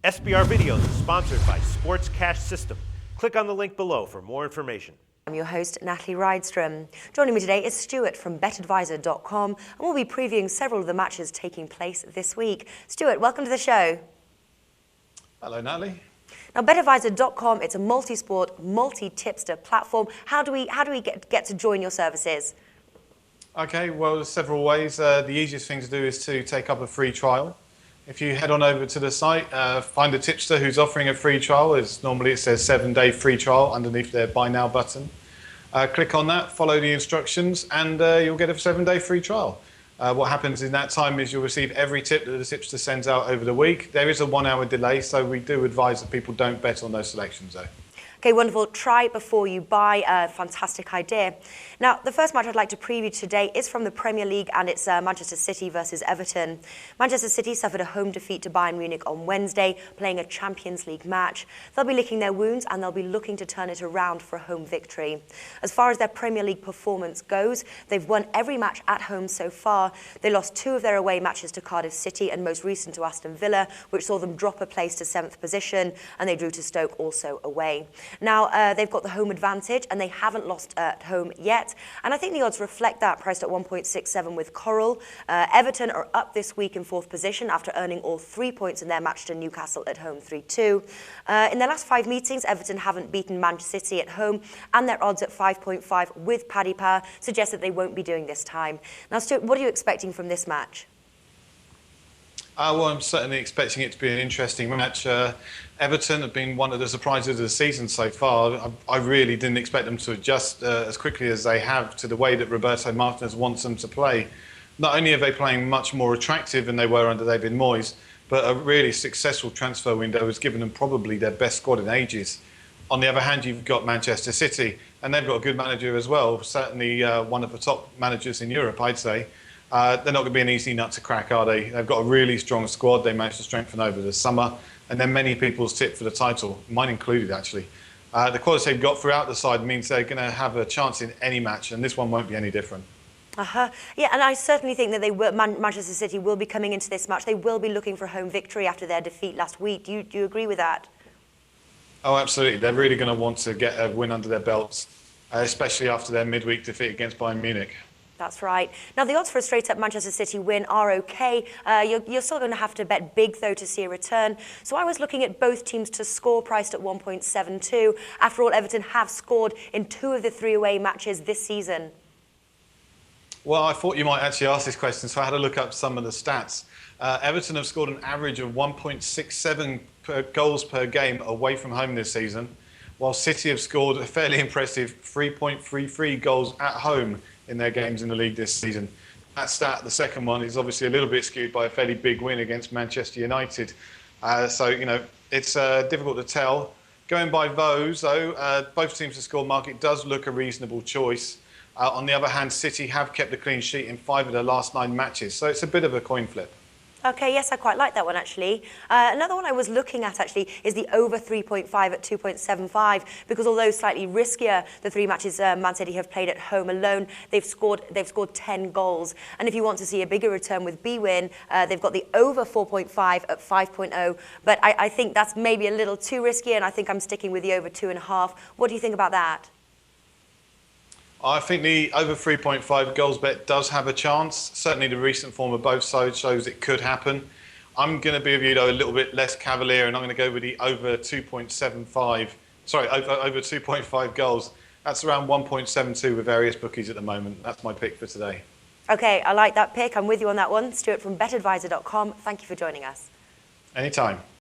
SBR Videos is sponsored by Sports Cash System. Click on the link below for more information. I'm your host, Natalie Rydstrom. Joining me today is Stuart from BetAdvisor.com, and we'll be previewing several of the matches taking place this week. Stuart, welcome to the show. Hello, Natalie. Now, BetAdvisor.com, it's a multi-sport, multi-tipster platform. How do we get to join your services? Okay, well, there's several ways. The easiest thing to do is to take up a free trial. If you head on over to the site, find a tipster who's offering a free trial. Normally it says 7-day free trial underneath their Buy Now button. Click on that, follow the instructions, and you'll get a 7-day free trial. What happens in that time is you'll receive every tip that the tipster sends out over the week. There is a 1-hour delay, so we do advise that people don't bet on those selections, though. Okay, wonderful. Try before you buy. Fantastic idea. Now, the first match I'd like to preview today is from the Premier League, and it's Manchester City versus Everton. Manchester City suffered a home defeat to Bayern Munich on Wednesday, playing a Champions League match. They'll be licking their wounds, and they'll be looking to turn it around for a home victory. As far as their Premier League performance goes, they've won every match at home so far. They lost 2 of their away matches to Cardiff City, and most recent to Aston Villa, which saw them drop a place to 7th position, and they drew to Stoke also away. Now, they've got the home advantage, and they haven't lost at home yet. And I think the odds reflect that, priced at 1.67 with Coral. Everton are up this week in 4th position after earning all 3 points in their match to Newcastle at home 3-2. In their last 5 meetings, Everton haven't beaten Manchester City at home, and their odds at 5.5 with Paddy Power suggest that they won't be doing this time. Now, Stuart, what are you expecting from this match? Well, I'm certainly expecting it to be an interesting match. Everton have been one of the surprises of the season so far. I really didn't expect them to adjust as quickly as they have to the way that Roberto Martinez wants them to play. Not only are they playing much more attractive than they were under David Moyes, but a really successful transfer window has given them probably their best squad in ages. On the other hand, you've got Manchester City, and they've got a good manager as well, certainly one of the top managers in Europe, I'd say. They're not going to be an easy nut to crack, are they? They've got a really strong squad. They managed to strengthen over the summer. And then many people's tip for the title, mine included, actually. The quality they've got throughout the side means they're going to have a chance in any match, and this one won't be any different. Yeah, and I certainly think that Manchester City will be coming into this match. They will be looking for a home victory after their defeat last week. Do you agree with that? Oh, absolutely. They're really going to want to get a win under their belts, especially after their midweek defeat against Bayern Munich. That's right. Now, the odds for a straight-up Manchester City win are okay. You're still going to have to bet big, though, to see a return. So I was looking at both teams to score, priced at 1.72. After all, Everton have scored in 2 of the 3 away matches this season. Well, I thought you might actually ask this question, so I had to look up some of the stats. Everton have scored an average of 1.67 goals per game away from home this season, while City have scored a fairly impressive 3.33 goals at home in their games in the league this season. That stat, the second one, is obviously a little bit skewed by a fairly big win against Manchester United. So, you know, it's difficult to tell. Going by those, though, both teams to score market does look a reasonable choice. On the other hand, City have kept a clean sheet in 5 of their last 9 matches, so it's a bit of a coin flip. Okay, yes, I quite like that one, actually. Another one I was looking at, actually, is the over 3.5 at 2.75, because although slightly riskier, the 3 matches Man City have played at home alone, they've scored 10 goals. And if you want to see a bigger return with B-Win, they've got the over 4.5 at 5.0, but I think that's maybe a little too risky, and I think I'm sticking with the over 2.5. What do you think about that? I think the over 3.5 goals bet does have a chance. Certainly the recent form of both sides shows it could happen. I'm going to be with you, though, a little bit less cavalier, and I'm going to go with the over 2.75. Sorry, over 2.5 goals. That's around 1.72 with various bookies at the moment. That's my pick for today. Okay, I like that pick. I'm with you on that one. Stuart from BetAdvisor.com. Thank you for joining us. Anytime.